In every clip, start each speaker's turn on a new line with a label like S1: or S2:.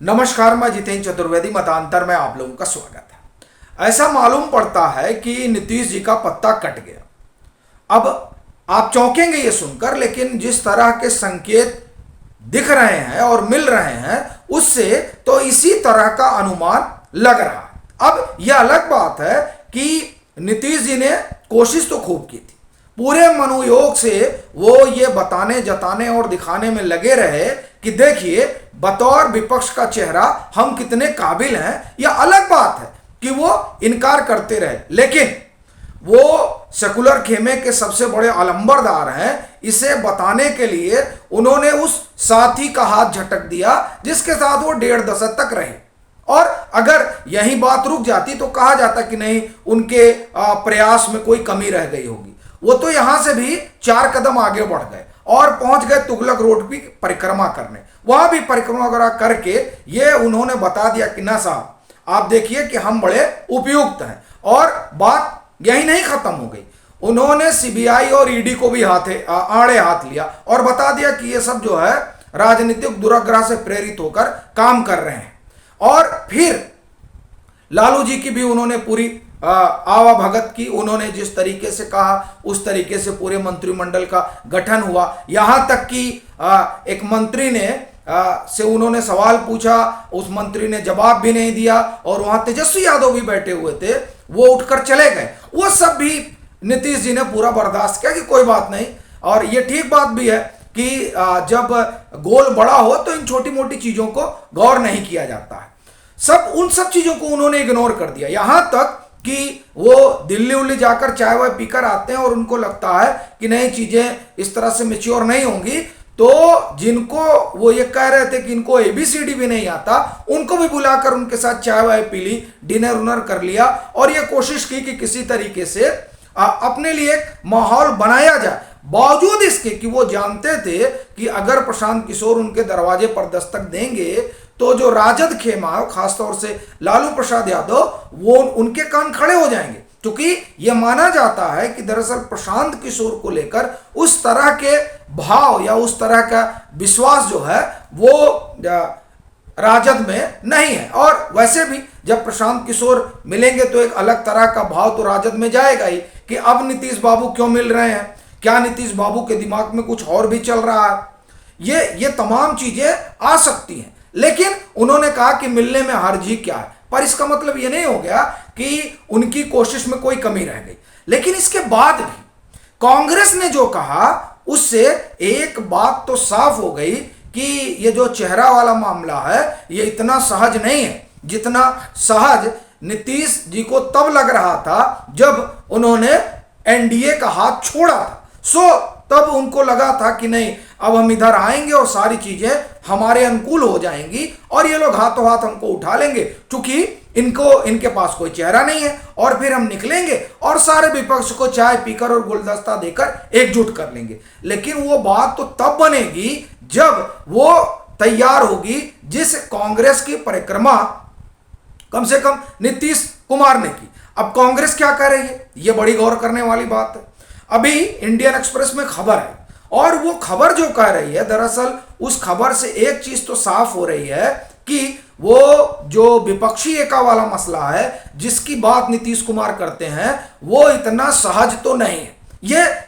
S1: नमस्कार, मैं जितेंद्र चतुर्वेदी मतांतर में आप लोगों का स्वागत है। ऐसा मालूम पड़ता है कि नीतीश जी का पत्ता कट गया। अब आप चौंकेंगे ये सुनकर, लेकिन जिस तरह के संकेत दिख रहे हैं और मिल रहे हैं उससे तो इसी तरह का अनुमान लग रहा है। अब यह अलग बात है कि नीतीश जी ने कोशिश तो खूब की थी, पूरे मनोयोग से वो ये बताने जताने और दिखाने में लगे रहे कि देखिए बतौर विपक्ष का चेहरा हम कितने काबिल हैं। यह अलग बात है कि वो इनकार करते रहे, लेकिन वो सेकुलर खेमे के सबसे बड़े अलंबरदार हैं। इसे बताने के लिए उन्होंने उस साथी का हाथ झटक दिया जिसके साथ वो 1.5 दशक तक रहे, और अगर यही बात रुक जाती तो कहा जाता कि नहीं, उनके प्रयास में कोई कमी रह गई होगी। वो तो यहां से भी 4 कदम आगे बढ़ गए और पहुंच गए तुगलक रोड की परिक्रमा करने। वहां भी परिक्रमा वगैरह करके ये उन्होंने बता दिया कि ना साहब, आप देखिए कि हम बड़े उपयुक्त हैं। और बात यही नहीं खत्म हो गई, उन्होंने सीबीआई और ईडी को भी आड़े हाथ लिया और बता दिया कि ये सब जो है राजनीतिक दुराग्रह से प्रेरित होकर काम कर रहे हैं। और फिर लालू जी की भी उन्होंने पूरी आवा भगत की। उन्होंने जिस तरीके से कहा उस तरीके से पूरे मंत्रिमंडल का गठन हुआ। यहां तक कि एक मंत्री ने से उन्होंने सवाल पूछा, उस मंत्री ने जवाब भी नहीं दिया, और वहां तेजस्वी यादव भी बैठे हुए थे, वो उठकर चले गए। वो सब भी नीतीश जी ने पूरा बर्दाश्त किया कि कोई बात नहीं। और ये ठीक बात भी है कि जब गोल बड़ा हो तो इन छोटी मोटी चीजों को गौर नहीं किया जाता है। उन सब चीजों को उन्होंने इग्नोर कर दिया, यहां तक कि वो दिल्ली उल्ली जाकर चाय वाय पीकर आते हैं और उनको लगता है कि नहीं, चीजें इस तरह से मैच्योर नहीं होंगी, तो जिनको वो ये कह रहे थे कि इनको एबीसीडी भी नहीं आता, उनको भी बुलाकर उनके साथ चाय वाय पी ली, डिनर उनर कर लिया, और ये कोशिश की कि किसी तरीके से अपने लिए एक माहौल बनाया जाए। बावजूद इसके कि वो जानते थे कि अगर प्रशांत किशोर उनके दरवाजे पर दस्तक देंगे तो जो राजद खेमा, खासतौर से लालू प्रसाद यादव, वो उनके कान खड़े हो जाएंगे। क्योंकि यह माना जाता है कि दरअसल प्रशांत किशोर को लेकर उस तरह के भाव या उस तरह का विश्वास जो है वो राजद में नहीं है। और वैसे भी जब प्रशांत किशोर मिलेंगे तो एक अलग तरह का भाव तो राजद में जाएगा ही कि अब नीतीश बाबू क्यों मिल रहे हैं, क्या नीतीश बाबू के दिमाग में कुछ और भी चल रहा है। ये तमाम चीजें आ सकती हैं। लेकिन उन्होंने कहा कि मिलने में हार जीत क्या है, पर इसका मतलब ये नहीं हो गया कि उनकी कोशिश में कोई कमी रह गई। लेकिन इसके बाद भी कांग्रेस ने जो कहा उससे एक बात तो साफ हो गई कि ये जो चेहरा वाला मामला है ये इतना सहज नहीं है जितना सहज नीतीश जी को तब लग रहा था जब उन्होंने एनडीए का हाथ छोड़ा था। तब उनको लगा था कि नहीं, अब हम इधर आएंगे और सारी चीजें हमारे अनुकूल हो जाएंगी और ये लोग हाथों हाथ हमको उठा लेंगे, क्योंकि इनके पास कोई चेहरा नहीं है। और फिर हम निकलेंगे और सारे विपक्ष को चाय पीकर और गुलदस्ता देकर एकजुट कर लेंगे। लेकिन वो बात तो तब बनेगी जब वो तैयार होगी जिस कांग्रेस की परिक्रमा कम से कम नीतीश कुमार ने की। अब कांग्रेस क्या कह रही है, ये बड़ी गौर करने वाली बात है। अभी इंडियन एक्सप्रेस में खबर है, और वो खबर जो कह रही है, दरअसल उस खबर से एक चीज तो साफ हो रही है कि वो जो विपक्षी एका वाला मसला है जिसकी बात नीतीश कुमार करते हैं वो इतना सहज तो नहीं है।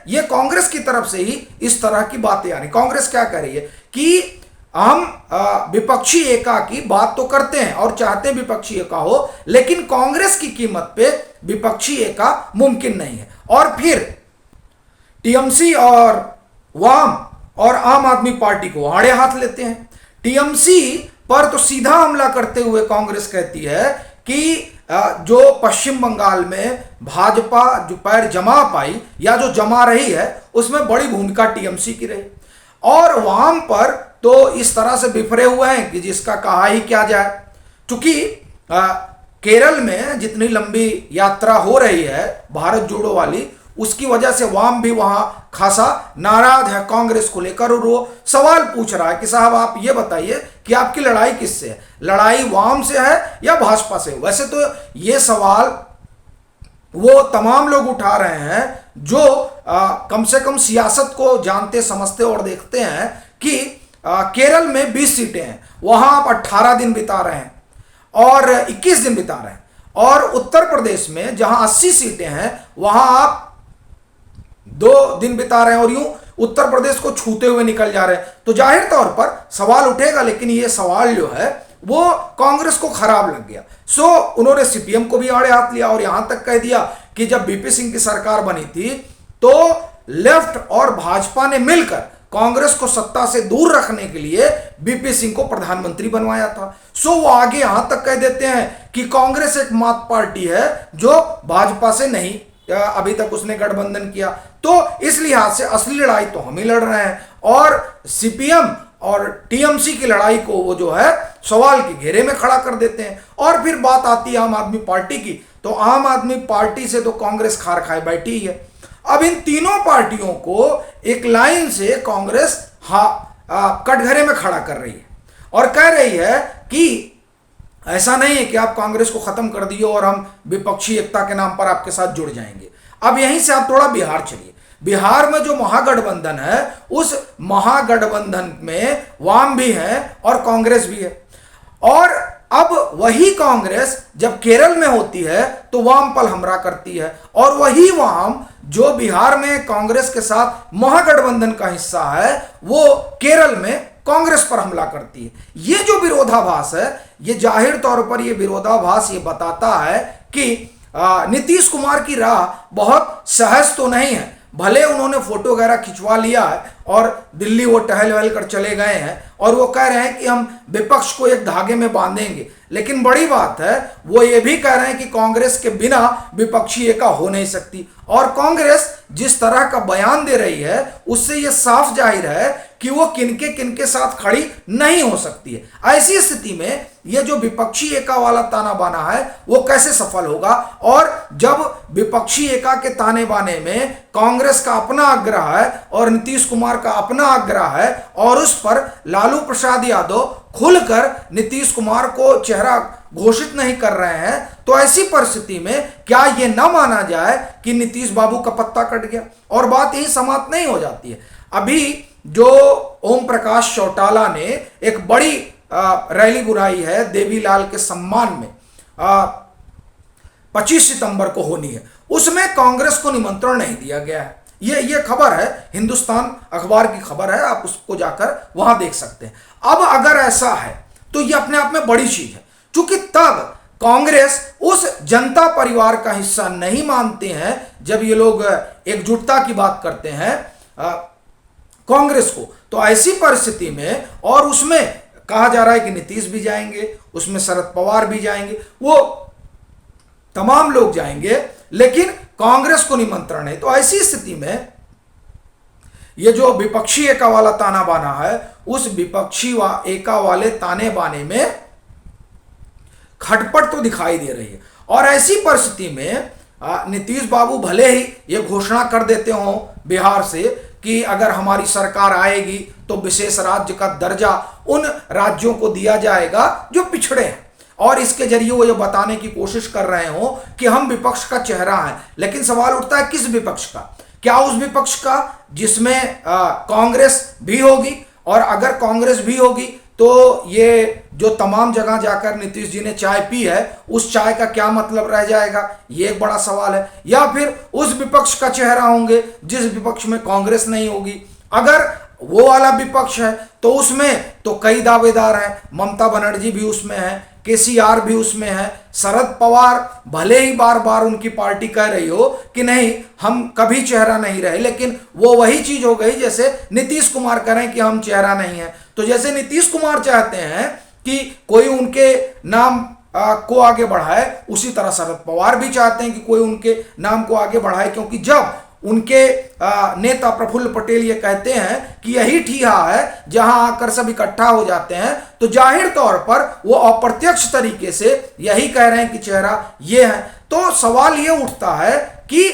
S1: ये कांग्रेस की तरफ से ही इस तरह की बातें आ रही। कांग्रेस क्या कह रही है कि हम विपक्षी एका की बात तो करते हैं और चाहते हैं विपक्षी एका हो, लेकिन कांग्रेस की कीमत पे विपक्षी एका मुमकिन नहीं है। और फिर टीएमसी और वाम और आम आदमी पार्टी को आड़े हाथ लेते हैं। टीएमसी पर तो सीधा हमला करते हुए कांग्रेस कहती है कि जो पश्चिम बंगाल में भाजपा जो पैर जमा पाई या जो जमा रही है उसमें बड़ी भूमिका टीएमसी की रही। और वाम पर तो इस तरह से बिफरे हुए हैं कि जिसका कहा ही क्या जाए। क्योंकि केरल में जितनी लंबी यात्रा हो रही है भारत जोड़ो वाली, उसकी वजह से वाम भी वहां खासा नाराज है कांग्रेस को लेकर, और वो सवाल पूछ रहा है कि साहब आप ये बताइए कि आपकी लड़ाई किससे है, लड़ाई वाम से है या भाजपा से। वैसे तो ये सवाल वो तमाम लोग उठा रहे हैं जो कम से कम सियासत को जानते समझते और देखते हैं कि केरल में 20 सीटें हैं, वहां आप 18 दिन बिता रहे हैं और 21 दिन बिता रहे हैं, और उत्तर प्रदेश में जहां 80 सीटें हैं वहां आप 2 दिन बिता रहे हैं और यूं उत्तर प्रदेश को छूते हुए निकल जा रहे हैं। तो जाहिर तौर पर सवाल उठेगा, लेकिन ये सवाल जो है वो कांग्रेस को खराब लग गया। सो उन्होंने सीपीएम को भी आड़े हाथ लिया और यहां तक कह दिया कि जब बीपी सिंह की सरकार बनी थी तो लेफ्ट और भाजपा ने मिलकर कांग्रेस को सत्ता से दूर रखने के लिए बीपी सिंह को प्रधानमंत्री बनवाया था। सो वो आगे यहां तक कह देते हैं कि कांग्रेस एक मात पार्टी है जो भाजपा से नहीं अभी तक उसने गठबंधन किया, तो इस लिहाज से असली लड़ाई तो हम ही लड़ रहे हैं, और सीपीएम और टीएमसी की लड़ाई को वो जो है सवाल के घेरे में खड़ा कर देते हैं। और फिर बात आती है आम आदमी पार्टी की, तो आम आदमी पार्टी से तो कांग्रेस खार खाए बैठी है। अब इन तीनों पार्टियों को एक लाइन से कांग्रेस कटघरे में खड़ा कर रही है और कह रही है कि ऐसा नहीं है कि आप कांग्रेस को खत्म कर दिए और हम विपक्षी एकता के नाम पर आपके साथ जुड़ जाएंगे। अब यहीं से आप थोड़ा बिहार चलिए। बिहार में जो महागठबंधन है उस महागठबंधन में वाम भी है और कांग्रेस भी है, और अब वही कांग्रेस जब केरल में होती है तो वाम पर हमला करती है, और वही वाम जो बिहार में कांग्रेस के साथ महागठबंधन का हिस्सा है वो केरल में कांग्रेस पर हमला करती है। ये जो विरोधाभास है, ये जाहिर तौर पर ये विरोधाभास ये बताता है कि नीतीश कुमार की राह बहुत सहज तो नहीं है। भले उन्होंने फोटो वगैरह खिंचवा लिया है और दिल्ली वो टहल वहल कर चले गए हैं और वो कह रहे हैं कि हम विपक्ष को एक धागे में बांधेंगे, लेकिन बड़ी बात है वो ये भी कह रहे हैं कि कांग्रेस के बिना विपक्षी एका हो नहीं सकती। और कांग्रेस जिस तरह का बयान दे रही है उससे ये साफ जाहिर है कि वो किनके साथ खड़ी नहीं हो सकती है। ऐसी स्थिति में ये जो विपक्षी एका वाला ताना बाना है वो कैसे सफल होगा, और जब विपक्षी एका के ताने बाने में कांग्रेस का अपना आग्रह है और नीतीश कुमार का अपना आग्रह है और उस पर लालू प्रसाद यादव खुलकर नीतीश कुमार को चेहरा घोषित नहीं कर रहे हैं, तो ऐसी परिस्थिति में क्या ये न माना जाए कि नीतीश बाबू का पत्ता कट गया। और बात यही समाप्त नहीं हो जाती है। अभी जो ओम प्रकाश चौटाला ने एक बड़ी रैली बुलाई है देवीलाल के सम्मान में, 25 सितंबर को होनी है, उसमें कांग्रेस को निमंत्रण नहीं दिया गया है। ये खबर है, हिंदुस्तान अखबार की खबर है, आप उसको जाकर वहां देख सकते हैं। अब अगर ऐसा है तो ये अपने आप में बड़ी चीज है, क्योंकि तब कांग्रेस उस जनता परिवार का हिस्सा नहीं मानते हैं जब ये लोग एकजुटता की बात करते हैं कांग्रेस को। तो ऐसी परिस्थिति में, और उसमें कहा जा रहा है कि नीतीश भी जाएंगे, उसमें शरद पवार भी जाएंगे, वो तमाम लोग जाएंगे, लेकिन कांग्रेस को निमंत्रण नहीं। तो ऐसी स्थिति में ये जो विपक्षी एका वाला ताना बाना है, उस विपक्षी एका वाले ताने बाने में खटपट तो दिखाई दे रही है। और ऐसी परिस्थिति में नीतीश बाबू भले ही ये घोषणा कर देते हो बिहार से कि अगर हमारी सरकार आएगी तो विशेष राज्य का दर्जा उन राज्यों को दिया जाएगा जो पिछड़े हैं, और इसके जरिए वो ये बताने की कोशिश कर रहे हो कि हम विपक्ष का चेहरा है। लेकिन सवाल उठता है किस विपक्ष का? क्या उस विपक्ष का जिसमें कांग्रेस भी होगी? और अगर कांग्रेस भी होगी तो ये जो तमाम जगह जाकर नीतीश जी ने चाय पी है उस चाय का क्या मतलब रह जाएगा, ये एक बड़ा सवाल है। या फिर उस विपक्ष का चेहरा होंगे जिस विपक्ष में कांग्रेस नहीं होगी। अगर वो वाला विपक्ष है तो उसमें तो कई दावेदार हैं, ममता बनर्जी भी उसमें है, केसीआर भी उसमें है, शरद पवार भले ही बार बार उनकी पार्टी कह रही हो कि नहीं हम कभी चेहरा नहीं रहे, लेकिन वो वही चीज हो गई जैसे नीतीश कुमार कह रहे हैं कि हम चेहरा नहीं है। तो जैसे नीतीश कुमार चाहते हैं कि कोई उनके नाम को आगे बढ़ाए, उसी तरह शरद पवार भी चाहते हैं कि कोई उनके नाम को आगे बढ़ाए, क्योंकि जब उनके नेता प्रफुल्ल पटेल ये कहते हैं कि यही ठिया है जहां आकर सब इकट्ठा हो जाते हैं, तो जाहिर तौर पर वो अप्रत्यक्ष तरीके से यही कह रहे हैं कि चेहरा ये है। तो सवाल ये उठता है कि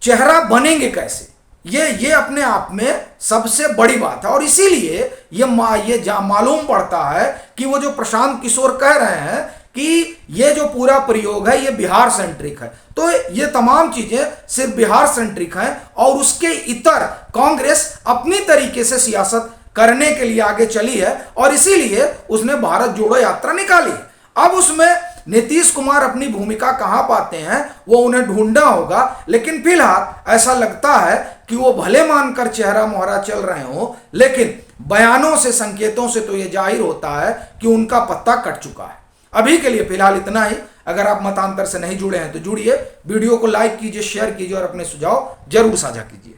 S1: चेहरा बनेंगे कैसे? ये अपने आप में सबसे बड़ी बात है, और इसीलिए ये मालूम पड़ता है कि वो जो प्रशांत किशोर कह रहे हैं कि ये जो पूरा प्रयोग है ये बिहार सेंट्रिक है, तो ये तमाम चीजें सिर्फ बिहार सेंट्रिक हैं और उसके इतर कांग्रेस अपनी तरीके से सियासत करने के लिए आगे चली है और इसीलिए उसने भारत जोड़ो यात्रा निकाली। अब उसमें नीतीश कुमार अपनी भूमिका कहां पाते हैं वो उन्हें ढूंढना होगा, लेकिन फिलहाल ऐसा लगता है कि वो भले मानकर चेहरा मोहरा चल रहे हो, लेकिन बयानों से, संकेतों से तो ये जाहिर होता है कि उनका पत्ता कट चुका है। अभी के लिए फिलहाल इतना ही। अगर आप मतांतर से नहीं जुड़े हैं तो जुड़िए, वीडियो को लाइक कीजिए, शेयर कीजिए और अपने सुझाव जरूर साझा कीजिए।